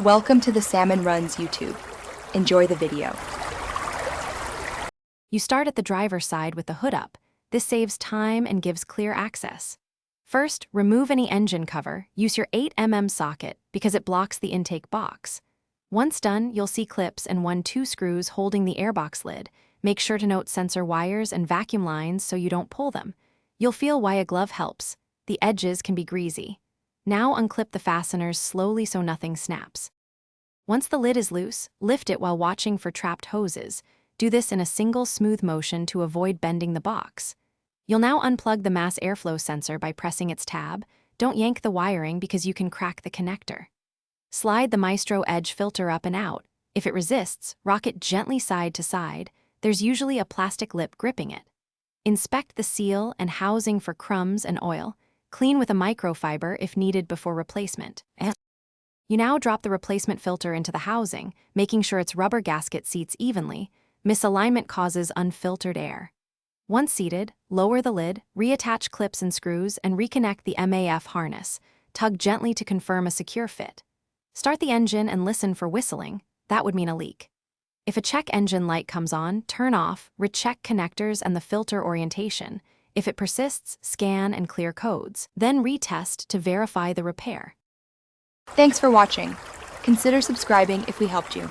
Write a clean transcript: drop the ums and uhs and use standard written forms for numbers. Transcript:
Welcome to the Salmon Runs YouTube. Enjoy the video. You start at the driver's side with the hood up. This saves time and gives clear access. First, remove any engine cover. Use your 8mm socket because it blocks the intake box. Once done, you'll see clips and 2 screws holding the airbox lid. Make sure to note sensor wires and vacuum lines so you don't pull them. You'll feel why a glove helps. The edges can be greasy. Now unclip the fasteners slowly so nothing snaps. Once the lid is loose, lift it while watching for trapped hoses. Do this in a single smooth motion to avoid bending the box. You'll now unplug the mass airflow sensor by pressing its tab. Don't yank the wiring because you can crack the connector. Slide the Maestro Edge filter up and out. If it resists, rock it gently side to side. There's usually a plastic lip gripping it. Inspect the seal and housing for crumbs and oil. Clean with a microfiber if needed before replacement. You now drop the replacement filter into the housing, making sure its rubber gasket seats evenly. Misalignment causes unfiltered air. Once seated, lower the lid, reattach clips and screws, and reconnect the MAF harness. Tug gently to confirm a secure fit. Start the engine and listen for whistling. That would mean a leak. If a check engine light comes on, turn off, recheck connectors and the filter orientation. If it persists, scan and clear codes. Then retest to verify the repair. Thanks for watching. Consider subscribing if we helped you.